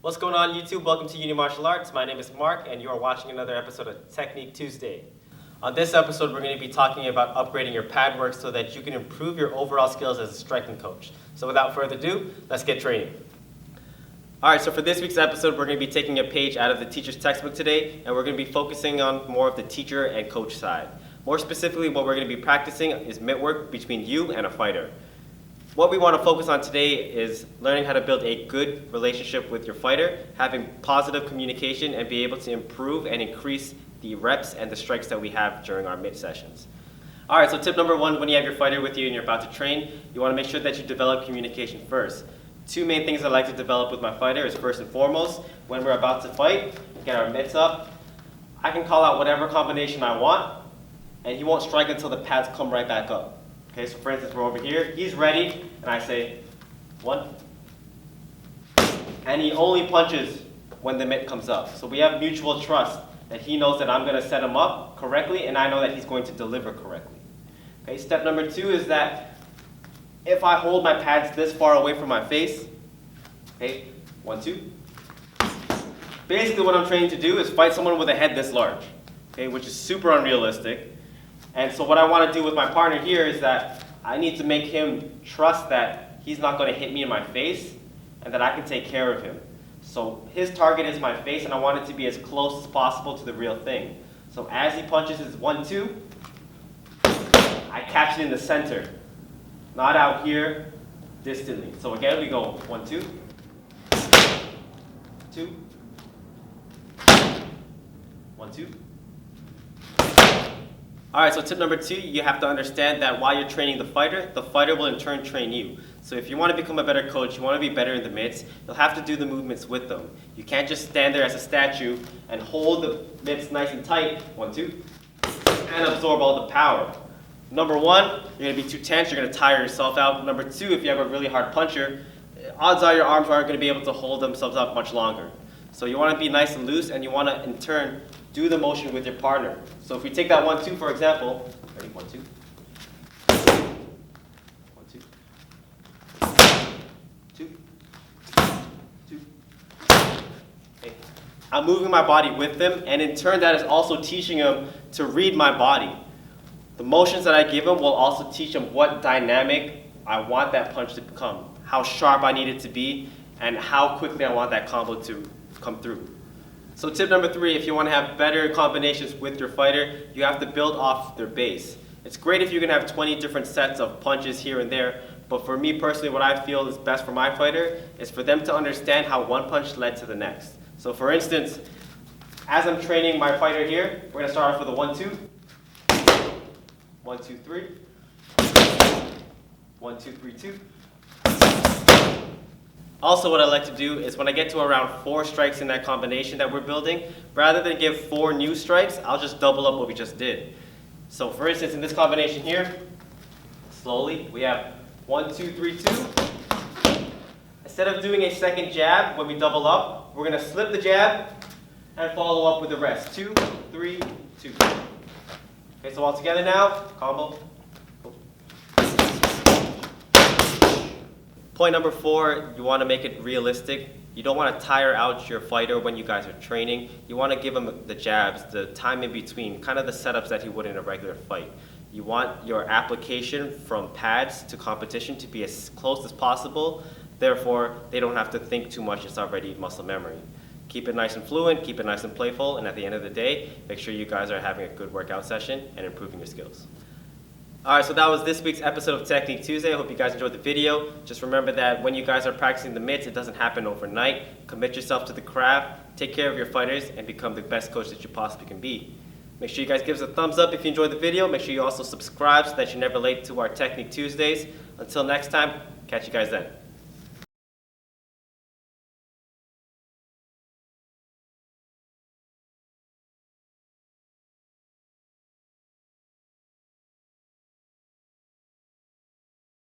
What's going on YouTube? Welcome to Uni Martial Arts. My name is Mark and you are watching another episode of Technique Tuesday. On this episode we're going to be talking about upgrading your pad work so that you can improve your overall skills as a striking coach. So without further ado, let's get training. Alright, so for this week's episode we're going to be taking a page out of the teacher's textbook today and we're going to be focusing on more of the teacher and coach side. More specifically, what we're going to be practicing is mitt work between you and a fighter. What we want to focus on today is learning how to build a good relationship with your fighter, having positive communication, and be able to improve and increase the reps and the strikes that we have during our mitt sessions. Alright, so tip number one, when you have your fighter with you and you're about to train, you want to make sure that you develop communication first. Two main things I like to develop with my fighter is first and foremost, when we're about to fight, get our mitts up, I can call out whatever combination I want, and he won't strike until the pads come right back up. Okay, so for instance, we're over here, he's ready, and I say, 1. And he only punches when the mitt comes up. So we have mutual trust that he knows that I'm going to set him up correctly, and I know that he's going to deliver correctly. Okay, step number 2 is that if I hold my pads this far away from my face, okay, 1, 2. Basically what I'm training to do is fight someone with a head this large, okay, which is super unrealistic. And so what I want to do with my partner here is that I need to make him trust that he's not going to hit me in my face and that I can take care of him. So his target is my face and I want it to be as close as possible to the real thing. So as he punches his 1, 2, I catch it in the center, not out here distantly. So again we go 1, 2, 2, 1, 2. Alright, so tip number 2, you have to understand that while you're training the fighter will in turn train you. So if you want to become a better coach, you want to be better in the mitts, you'll have to do the movements with them. You can't just stand there as a statue and hold the mitts nice and tight, 1, 2, and absorb all the power. Number 1, you're going to be too tense, you're going to tire yourself out. Number 2, if you have a really hard puncher, odds are your arms aren't going to be able to hold themselves up much longer. So you want to be nice and loose, and you want to, in turn, do the motion with your partner. So if we take that 1, 2, for example, ready, 1, 2, 1, 2, 2, 2. Okay. I'm moving my body with them, and in turn that is also teaching him to read my body. The motions that I give him will also teach him what dynamic I want that punch to become, how sharp I need it to be, and how quickly I want that combo to come through. So tip number 3, if you want to have better combinations with your fighter, you have to build off their base. It's great if you can have 20 different sets of punches here and there, but for me personally, what I feel is best for my fighter is for them to understand how one punch led to the next. So for instance, as I'm training my fighter here, we're going to start off with a 1, 2, 1, 2, 3, 1, 2, 3, 2. Also, what I like to do is when I get to around 4 strikes in that combination that we're building, rather than give 4 new strikes, I'll just double up what we just did. So for instance, in this combination here, slowly, we have 1, 2, 3, 2. Instead of doing a second jab when we double up, we're going to slip the jab and follow up with the rest. 2, 3, 2. Okay, so all together now, combo. Point number 4, you want to make it realistic. You don't want to tire out your fighter when you guys are training. You want to give him the jabs, the time in between, kind of the setups that he would in a regular fight. You want your application from pads to competition to be as close as possible. Therefore, they don't have to think too much. It's already muscle memory. Keep it nice and fluent, keep it nice and playful, and at the end of the day, make sure you guys are having a good workout session and improving your skills. Alright, so that was this week's episode of Technique Tuesday. I hope you guys enjoyed the video. Just remember that when you guys are practicing the mitts, it doesn't happen overnight. Commit yourself to the craft, take care of your fighters, and become the best coach that you possibly can be. Make sure you guys give us a thumbs up if you enjoyed the video. Make sure you also subscribe so that you're never late to our Technique Tuesdays. Until next time, catch you guys then.